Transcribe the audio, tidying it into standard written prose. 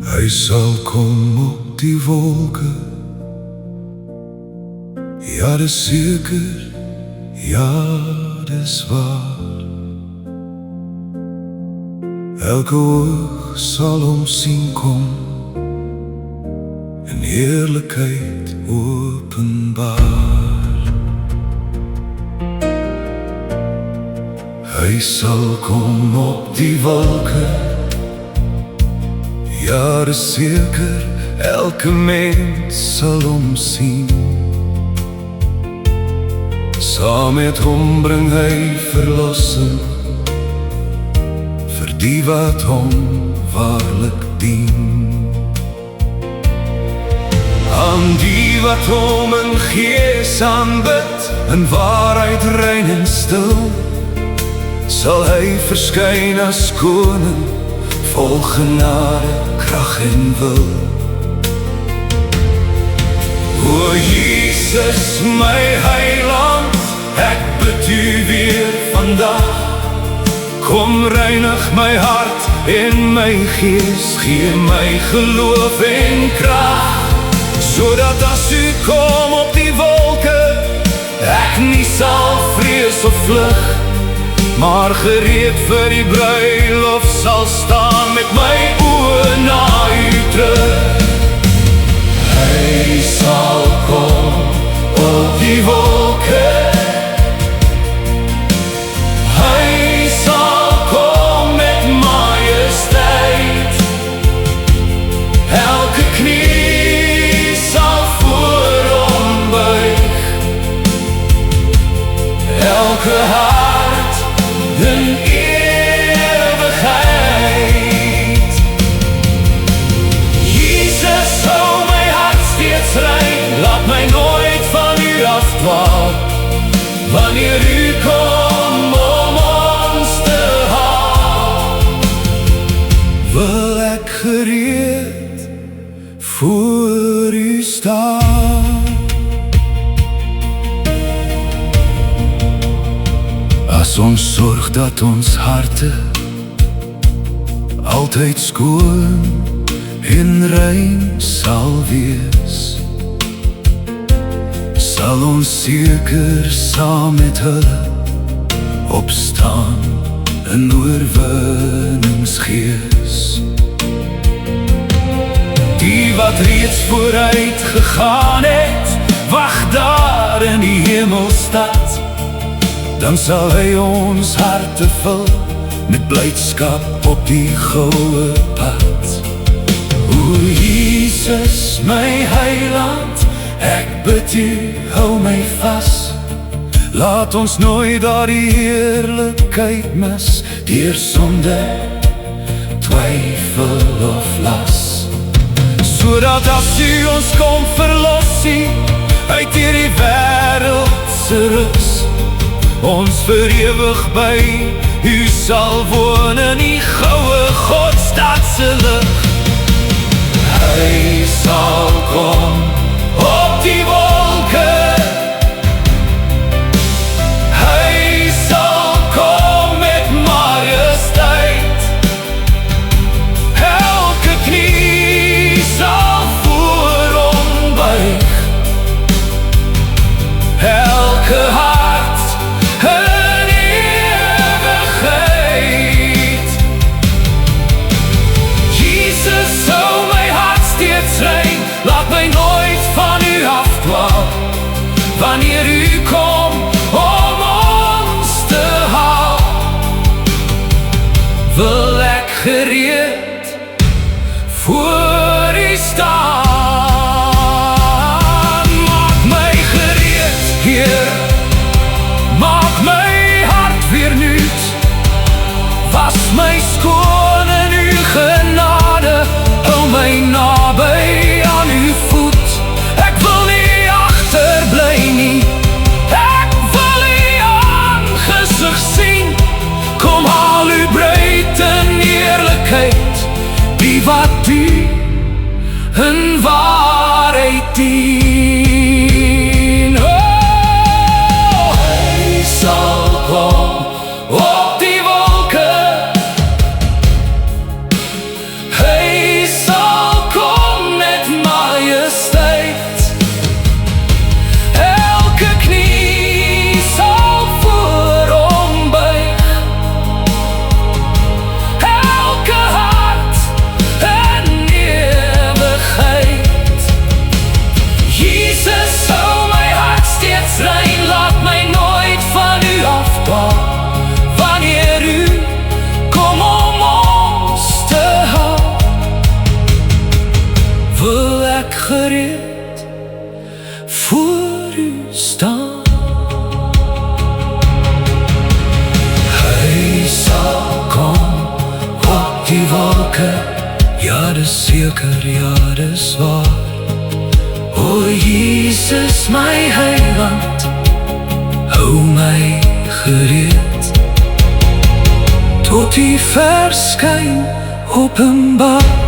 Hy sal kom op die wolke. Ja, dis seker, ja, dis waar. Elke oog sal hom sien kom, in heerlikheid openbaar. Hy sal kom op die wolke. Ja, dis seker, elke mens sal hom sien. Saam met hom bring hy verlossing, vir die wat hom waarlik dien. Aan die wat hom in gees aanbid, in waarheid rein en stil, sal hy verskyn as koning, vol genade, krag en wil. O Jesus, my heiland, ek bid u weer vandag. Kom reinig my hart en my gees, gee my geloof en krag, sodat as u kom op die wolke, ek nie sal vrees of vlug, maar gereed vir die bruiloft sal staan met my oë na u terug. Hy sal kom op die wolke. Hy sal kom met majesteit. Elke knie sal voor hom buig. Elke hart in ewigheid. Jesus, hou my hart steeds rein, laat my nooit van u afdwaal. Wanneer u kom om ons te haal, wil ek gereed voor u staan. As ons sorg dat ons harte altyd skoon en rein sal wees, sal ons seker saam met hulle opstaan in oorwinningsgees. Die wat reeds vooruit gegaan het, wag daar in die hemelstad. Dan sal hy ons harte vul met blydskap op die goue pad. O Jesus, my heiland, ek bid u, hou my vas. Laat ons nooit daar die heerlikheid mis, deur sonde, twyfel of las. Sodat as u ons kom verlossie uit hierdie wêreldse rus, ons vir ewig by u sal woon in die goue Godstadse lig. Hy sal kom op die wolke. Hy sal kom met majesteit. Elke knie sal voor hom buig. Elke hart in ewigheid. Jesus, hou my hart steeds rein, laat my nooit van u afdwaal. Wanneer u kom om ons te haal, wil ek gereed voor u staan. Maak my gereed, Heer, maak my hart weer nuut. Was my skoon in u genade, hou my naby aan u voet. Ek wil nie agterbly nie, ek wil u aangesig sien. Kom haal u bruid in eerlikheid, die wat u in waarheid dien. Oh, hy sal kom op die wolke. Hy sal gereed voor u staan. Hy sal kom op die wolke, ja dis seker, ja dis waar. O Jesus my heiland, hou my gereed tot die verskyn openbaar.